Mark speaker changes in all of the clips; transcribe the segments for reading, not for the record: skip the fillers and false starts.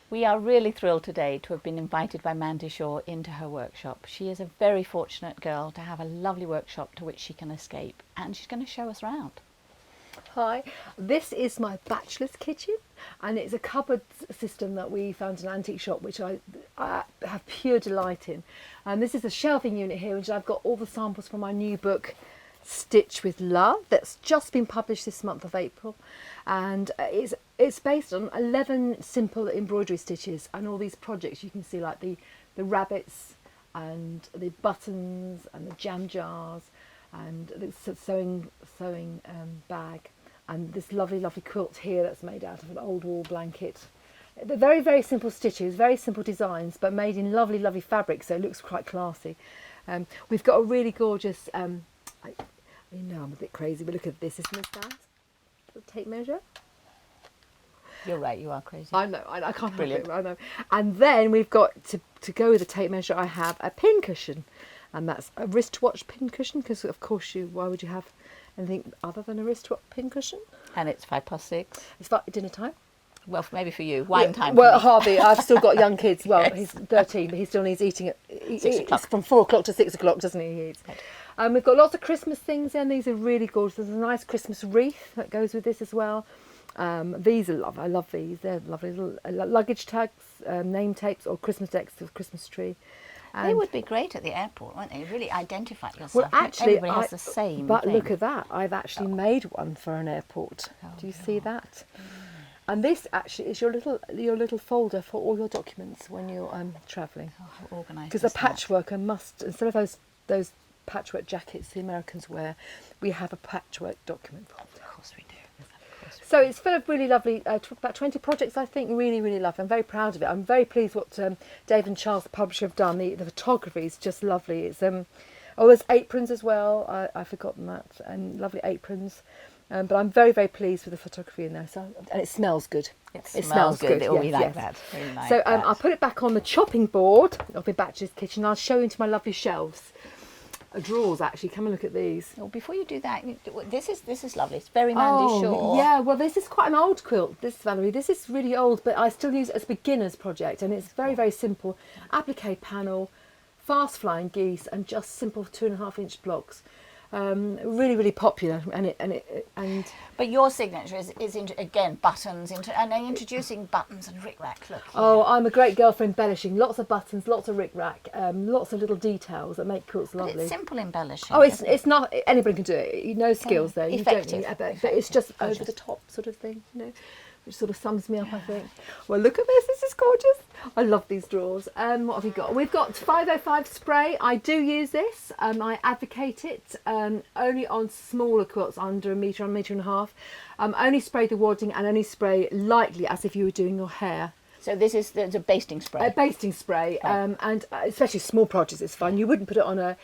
Speaker 1: We are really thrilled today to have been invited by Mandy Shaw into her workshop. She is a very fortunate girl to have a lovely workshop to which she can escape, and she's going to show us around.
Speaker 2: Hi, this is my bachelor's kitchen, and it's a cupboard system that we found in an antique shop, which I have pure delight in. And this is a shelving unit here, which I've got all the samples from my new book, Stitch with Love, that's just been published this month of April, and it's based on 11 simple embroidery stitches and all these projects you can see, like the rabbits and the buttons and the jam jars and the sewing bag, and this lovely quilt here that's made out of an old wool blanket. They're very, very simple stitches, very simple designs, but made in lovely fabric, so it looks quite classy. We've got a really gorgeous you know I'm a bit crazy, but look at this. Isn't this nice? The tape measure.
Speaker 1: You're right, you are crazy.
Speaker 2: I know, I can't
Speaker 1: Brilliant.
Speaker 2: help it, I know. And then we've got, to go with the tape measure, I have a pincushion. And that's a wristwatch pincushion, because of course why would you have anything other than a wristwatch pincushion?
Speaker 1: And it's 6:05.
Speaker 2: It's like dinner time.
Speaker 1: Well, maybe for you, wine time.
Speaker 2: Well,
Speaker 1: for me.
Speaker 2: hardly. I've still got young kids. Well,
Speaker 1: Yes.
Speaker 2: he's 13, but he still needs eating at
Speaker 1: 6 o'clock.
Speaker 2: from 4 o'clock to 6 o'clock, doesn't he? He eats.
Speaker 1: Right.
Speaker 2: We've got lots of Christmas things in. These are really gorgeous. There's a nice Christmas wreath that goes with this as well. These are lovely. I love these. They're lovely little luggage tags, name tapes, or Christmas decks for the Christmas tree.
Speaker 1: They would be great at the airport, wouldn't they? Really identify yourself.
Speaker 2: Well, actually,
Speaker 1: everybody has the same.
Speaker 2: But
Speaker 1: thing.
Speaker 2: look at that! I've actually made one for an airport. Do you see that? And this actually is your little folder for all your documents when you're travelling.
Speaker 1: Oh, how organised.
Speaker 2: Because a patchworker must, instead of those patchwork jackets the Americans wear, we have a patchwork document folder.
Speaker 1: Of course we do.
Speaker 2: So it's full of really lovely, about 20 projects, I think, really lovely. I'm very proud of it. I'm very pleased what Dave and Charles, the publisher, have done. The photography is just lovely. It's there's aprons as well. I've forgotten that, and lovely aprons. But I'm very pleased with the photography in there. So, and it smells good.
Speaker 1: It smells good.
Speaker 2: Yes,
Speaker 1: We like
Speaker 2: yes.
Speaker 1: that. We like
Speaker 2: So
Speaker 1: that.
Speaker 2: I'll put it back on the chopping board of my bachelor's kitchen. I'll show you into my lovely shelves. Drawers, actually. Come and look at these.
Speaker 1: Well, before you do that, this is lovely. It's very Mandy Shaw.
Speaker 2: Yeah, well, this is quite an old quilt, this, Valerie. This is really old, but I still use it as a beginner's project, and it's very simple. Applique panel, fast flying geese, and just simple 2.5-inch blocks. Really popular, and
Speaker 1: But your signature is again buttons, and then introducing buttons and rick-rack. Look.
Speaker 2: oh, I'm a great girl for embellishing. Lots of buttons, lots of rick-rack, lots of little details that make quilts
Speaker 1: But
Speaker 2: lovely.
Speaker 1: it's simple embellishing.
Speaker 2: Oh, it's not, anybody can do it. No skills there. You
Speaker 1: Effective.
Speaker 2: don't need, but it's just over the top sort of thing, you know, which sort of sums me up, I think. Well, look at this. This is gorgeous. I love these drawers. What have we got? We've got 505 spray. I do use this. I advocate it only on smaller quilts under a metre, 1.5 metres. Only spray the wadding and only spray lightly as if you were doing your hair.
Speaker 1: So this is the basting spray.
Speaker 2: A basting spray,
Speaker 1: Right.
Speaker 2: and especially small projects, it's fine. You wouldn't put it on a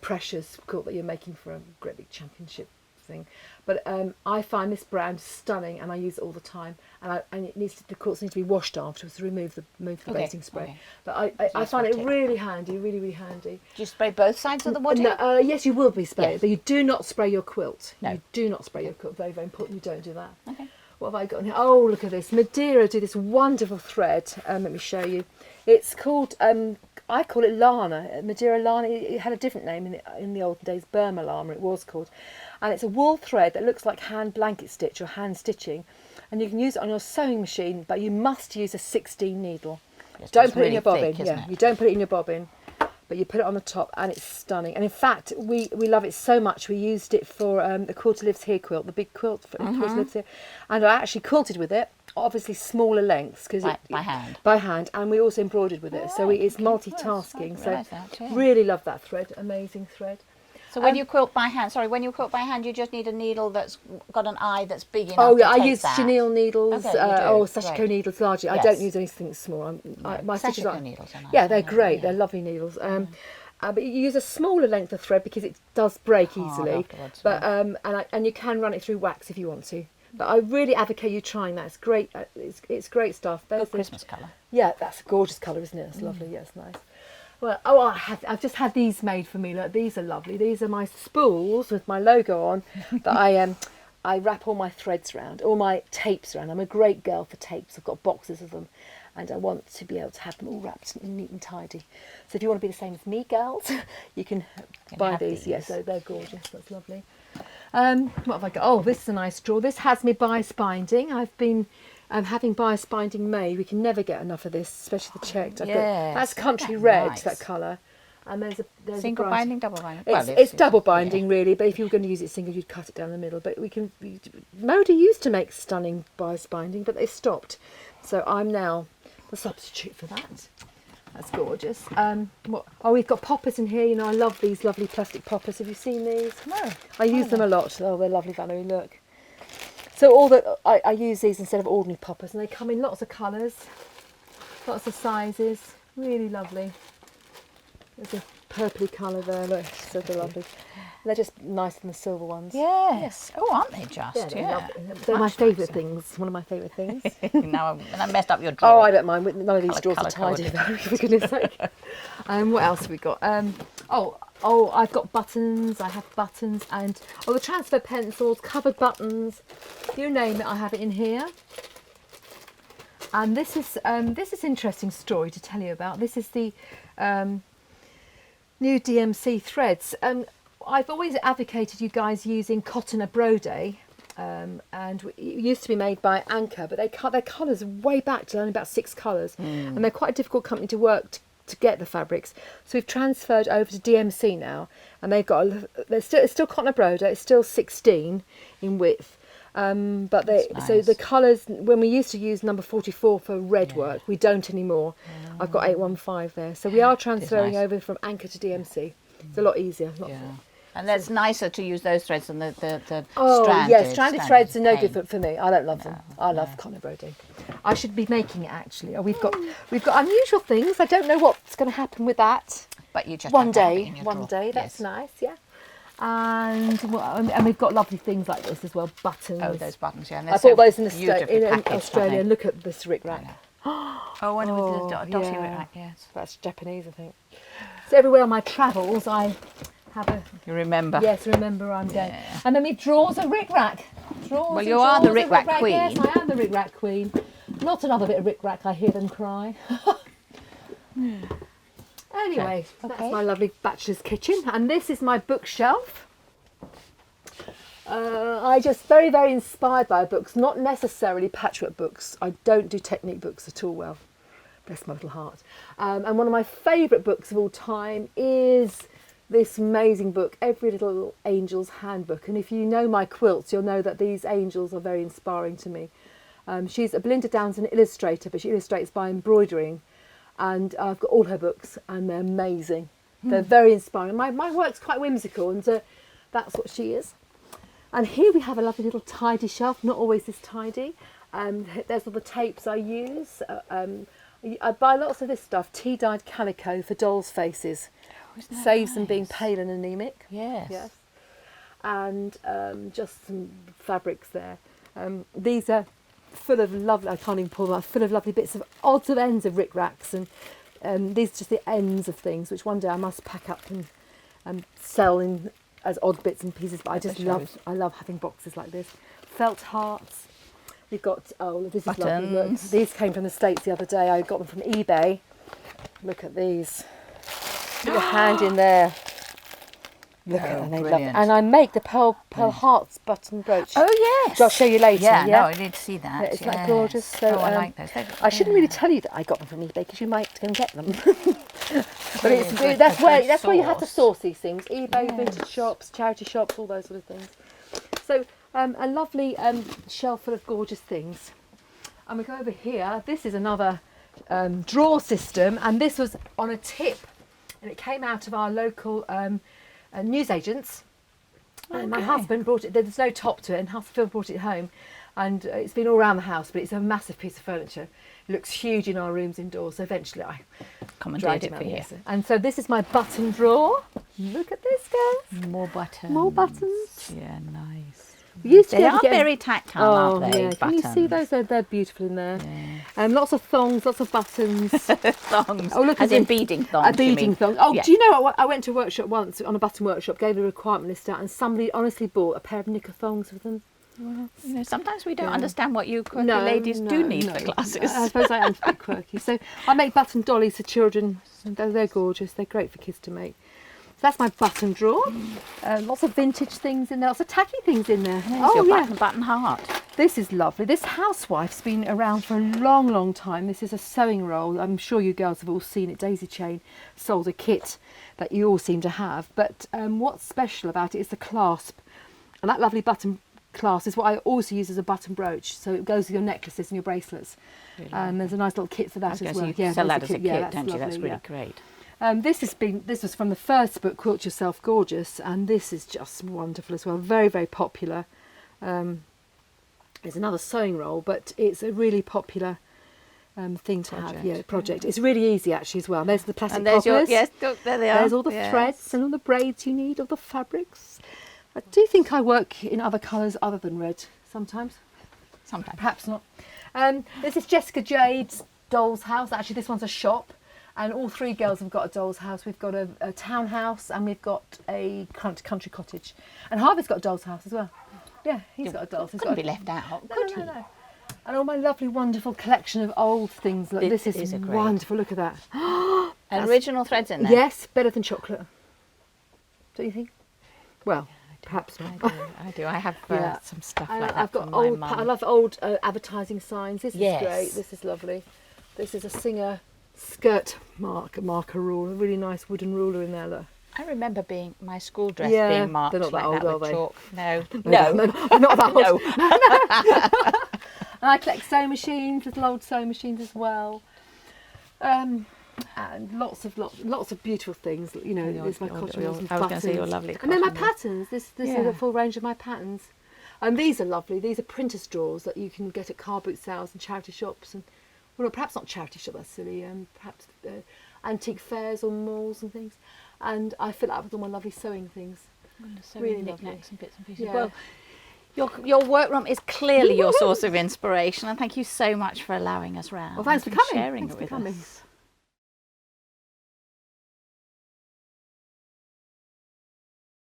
Speaker 2: precious quilt that you're making for a great big championship thing. But I find this brand stunning, and I use it all the time. And the quilts need to be washed afterwards to remove the basting spray.
Speaker 1: Okay.
Speaker 2: But I find it really handy, really handy.
Speaker 1: Do you spray both sides of the wadding?
Speaker 2: No, yes, you will be spraying,
Speaker 1: Yes.
Speaker 2: but you do not spray your quilt.
Speaker 1: No.
Speaker 2: You do not spray your quilt. Very important. You don't do that.
Speaker 1: Okay.
Speaker 2: What have I got in here? Oh, look at this. Madeira do this wonderful thread. Let me show you. It's called, I call it Lana. Madeira Lana. It had a different name in the olden days. Burma Lana it was called. And it's a wool thread that looks like hand blanket stitch or hand stitching. And you can use it on your sewing machine, but you must use a 16 needle.
Speaker 1: Yes,
Speaker 2: Don't
Speaker 1: it's
Speaker 2: put it in
Speaker 1: really
Speaker 2: your bobbin.
Speaker 1: thick, isn't
Speaker 2: Yeah,
Speaker 1: it?
Speaker 2: you don't put it in your bobbin. But you put it on the top, and it's stunning. And in fact, we love it so much. We used it for the Quilter Lives Here quilt, the big quilt for Quilter Lives Here, and I actually quilted with it. Obviously, smaller lengths because
Speaker 1: By hand.
Speaker 2: By hand, and we also embroidered with it. So it's multitasking.
Speaker 1: I
Speaker 2: So
Speaker 1: realise that, yeah.
Speaker 2: really love that thread. Amazing thread.
Speaker 1: So when you quilt by hand, you just need a needle that's got an eye that's big enough.
Speaker 2: Oh yeah,
Speaker 1: to
Speaker 2: I
Speaker 1: take
Speaker 2: use
Speaker 1: that.
Speaker 2: chenille needles
Speaker 1: Okay, you do.
Speaker 2: or sashiko
Speaker 1: Great.
Speaker 2: needles largely. I
Speaker 1: Yes.
Speaker 2: don't use anything small. My stitches
Speaker 1: Sashiko
Speaker 2: are
Speaker 1: needles are nice,
Speaker 2: Yeah, they're
Speaker 1: aren't they?
Speaker 2: great.
Speaker 1: Yeah.
Speaker 2: They're lovely needles. But you use a smaller length of thread because it does break
Speaker 1: Hard
Speaker 2: easily.
Speaker 1: afterwards,
Speaker 2: But and you can run it through wax if you want to. But I really advocate you trying that. It's great. It's great stuff.
Speaker 1: Good Christmas colour.
Speaker 2: Yeah, that's a gorgeous colour, isn't it? It's lovely. Yeah, it's nice. Well, I've just had these made for me. Look, these are lovely. These are my spools with my logo on that I wrap all my threads around, all my tapes around. I'm a great girl for tapes. I've got boxes of them. and I want to be able to have them all wrapped and neat and tidy. So if you want to be the same as me, girls, you can buy these. Yes, they're gorgeous. That's lovely. What have I got? Oh, this is a nice drawer. This has me bias binding. I've been having bias binding made. We can never get enough of this, especially the checked. That's country red, nice. That colour. And there's
Speaker 1: single binding, double binding.
Speaker 2: It's double binding really, but if you were going to use it single, you'd cut it down the middle. But Modi used to make stunning bias binding, but they stopped. So I'm now the substitute for that. That's gorgeous. We've got poppers in here. You know, I love these lovely plastic poppers. Have you seen these?
Speaker 1: No.
Speaker 2: I use them a lot. Oh, they're lovely, Valerie. Look. So I use these instead of ordinary poppers, and they come in lots of colours, lots of sizes. Really lovely. There's a purpley colour there, look, so they're lovely. They're just nicer than the silver ones.
Speaker 1: Yes. Oh, aren't they just?
Speaker 2: Yeah. They're my favourite things, one of my favourite things.
Speaker 1: Now I messed up your drawer.
Speaker 2: Oh, I don't mind. None of these drawers are tidy, for goodness sake. What else have we got? I've got buttons, I have buttons, and the transfer pencils, covered buttons, you name it, I have it in here. And this is interesting story to tell you about. This is the new Dmc Threads. I've always advocated you guys using cotton or brode, and it used to be made by Anchor, but they cut their colours way back to only about 6 colours, and they're quite a difficult company to work to get the fabrics. So we've transferred over to DMC now, and they've got it's still cotton or brode. It's still 16 in width. But so the colours, when we used to use number 44 for red work, we don't anymore. I've got 815 there. So we are transferring over from Anchor to DMC. It's a lot easier.
Speaker 1: And that's nicer to use those threads than the
Speaker 2: stranded threads are no good for me. I don't love them. I love cotton brode. I should be making it actually. We've got unusual things. I don't know what's going to happen with that.
Speaker 1: But you just
Speaker 2: one day. That's nice. Yeah. And we've got lovely things like this as well, buttons.
Speaker 1: Oh, those buttons, yeah. And
Speaker 2: I bought those in Australia. Look at this rick-rack.
Speaker 1: And with the dotty rick-rack, yes.
Speaker 2: That's Japanese, I think. So everywhere on my travels, I have a...
Speaker 1: You remember.
Speaker 2: Yes, remember I'm going. And then my drawers are rick-rack.
Speaker 1: Well, you are the rick-rack queen.
Speaker 2: Yes, I am the rick-rack queen. Not another bit of rick-rack, I hear them cry. Anyway, that's my lovely bachelor's kitchen, and this is my bookshelf. I just very, very inspired by books, not necessarily patchwork books. I don't do technique books at all well. Bless my little heart. And one of my favourite books of all time is this amazing book, Every Little Angel's Handbook. And if you know my quilts, you'll know that these angels are very inspiring to me. Belinda Down's an illustrator, but she illustrates by embroidering. And I've got all her books, and they're amazing. They're very inspiring. My work's quite whimsical, and that's what she is. And here we have a lovely little tidy shelf, not always this tidy. There's all the tapes I use. I buy lots of this stuff, tea-dyed calico for dolls' faces. Saves them being pale and anemic.
Speaker 1: Yes.
Speaker 2: And just some fabrics there. These are full of lovely, I can't even pull them out, full of lovely bits of odds and ends of rick-racks, and these are just the ends of things, which one day I must pack up and sell in as odd bits and pieces, but I love having boxes like this. Felt hearts. We've got, this is lovely. Look, these came from the States the other day. I got them from eBay. Look at these. Put your hand in there. Look at them, they love it. And I make the pearl hearts button brooch.
Speaker 1: Oh yes.
Speaker 2: I'll show you later.
Speaker 1: Yeah, no, I need to see that.
Speaker 2: Yeah, isn't that gorgeous? So,
Speaker 1: I like those.
Speaker 2: I shouldn't really tell you that I got them from eBay because you might go and get them. But that's where you have to source these things. eBay, vintage shops, charity shops, all those sort of things. So a lovely shelf full of gorgeous things. And we go over here. This is another drawer system, and this was on a tip, and it came out of our local newsagents. And my husband brought it. There's no top to it, and Phil brought it home, and it's been all around the house. But it's a massive piece of furniture. It looks huge in our rooms indoors. So eventually, I
Speaker 1: dragged it for you.
Speaker 2: And so this is my button drawer. Look at this, girls.
Speaker 1: More buttons.
Speaker 2: More buttons.
Speaker 1: Yeah, nice.
Speaker 2: They
Speaker 1: are very tactile, aren't they?
Speaker 2: Yeah. Can you see those? They're beautiful in there.
Speaker 1: Yeah.
Speaker 2: Lots of thongs, lots of buttons.
Speaker 1: Thongs.
Speaker 2: Oh, look,
Speaker 1: as in beading thongs.
Speaker 2: Beading thongs. Oh, do you know what? I went to a workshop once on a button workshop, gave a requirement list out, and somebody honestly bought a pair of knicker thongs with them. Well,
Speaker 1: You know, sometimes we don't
Speaker 2: Yeah.
Speaker 1: understand what you quirky ladies do need for classes.
Speaker 2: I suppose I am a bit quirky. So I make button dollies for children. And they're gorgeous. They're great for kids to make. So that's my button drawer. Lots of vintage things in there. Lots of tacky things in there.
Speaker 1: There's your button heart.
Speaker 2: This is lovely. This housewife's been around for a long, long time. This is a sewing roll. I'm sure you girls have all seen it. Daisy Chain sold a kit that you all seem to have. But what's special about it is the clasp. And that lovely button clasp is what I also use as a button brooch. So it goes with your necklaces and your bracelets.
Speaker 1: Really
Speaker 2: And there's a nice little kit for that as well.
Speaker 1: You sell
Speaker 2: there's
Speaker 1: that as a kit,
Speaker 2: Yeah,
Speaker 1: don't you? That's
Speaker 2: lovely,
Speaker 1: really great.
Speaker 2: This was from the first book, Quilt Yourself Gorgeous, and this is just wonderful as well. Very, very popular. It's another sewing roll, but it's a really popular thing to have. Yeah, project. It's really easy actually as well. There's the plastic
Speaker 1: And there's
Speaker 2: poppers.
Speaker 1: yes, look, there they are.
Speaker 2: There's all the threads and all the braids you need, all the fabrics. I do think I work in other colours other than red sometimes.
Speaker 1: Sometimes.
Speaker 2: Perhaps not. This is Jessica Jade's doll's house. Actually, this one's a shop. And all three girls have got a doll's house. We've got a townhouse and we've got a country cottage. And Harvey's got a doll's house as well. Yeah, he's got a doll's. He's
Speaker 1: Couldn't
Speaker 2: got
Speaker 1: be left out,
Speaker 2: No,
Speaker 1: could
Speaker 2: no,
Speaker 1: he?
Speaker 2: no. And all my lovely, wonderful collection of old things. Look, this is
Speaker 1: a great-
Speaker 2: wonderful. Look at that.
Speaker 1: And original threads in there.
Speaker 2: Yes, better than chocolate. Don't you think? Well, perhaps not.
Speaker 1: I do. I have
Speaker 2: Yeah.
Speaker 1: some stuff
Speaker 2: And
Speaker 1: like that
Speaker 2: I've got
Speaker 1: from my
Speaker 2: old.
Speaker 1: mum.
Speaker 2: I love old advertising signs. This
Speaker 1: Yes.
Speaker 2: is great. This is lovely. This is a Singer skirt marker rule. A really nice wooden ruler in there. Look.
Speaker 1: I remember my school dress
Speaker 2: Yeah,
Speaker 1: being marked
Speaker 2: they're not that
Speaker 1: like
Speaker 2: old,
Speaker 1: that
Speaker 2: are
Speaker 1: with
Speaker 2: they?
Speaker 1: chalk. No,
Speaker 2: No, not that old.
Speaker 1: no.
Speaker 2: And I collect sewing machines, little old sewing machines as well. And lots of beautiful things. You know, there's my cotton
Speaker 1: I was going to say your lovely
Speaker 2: and then my
Speaker 1: cotton.
Speaker 2: patterns. This is a full range of my patterns. And these are lovely. These are printers' drawers that you can get at car boot sales and charity shops. And well, perhaps not charity shop. That's silly. Perhaps antique fairs or malls and things. And I fill it up with all my lovely sewing things.
Speaker 1: Really
Speaker 2: Really lovely.
Speaker 1: knickknacks and bits and pieces.
Speaker 2: Yeah.
Speaker 1: Well, your workroom is clearly your source of inspiration, and thank you so much for allowing us round.
Speaker 2: Well, thanks for
Speaker 1: and
Speaker 2: coming.
Speaker 1: sharing
Speaker 2: Thanks
Speaker 1: it with
Speaker 2: for coming.
Speaker 1: us.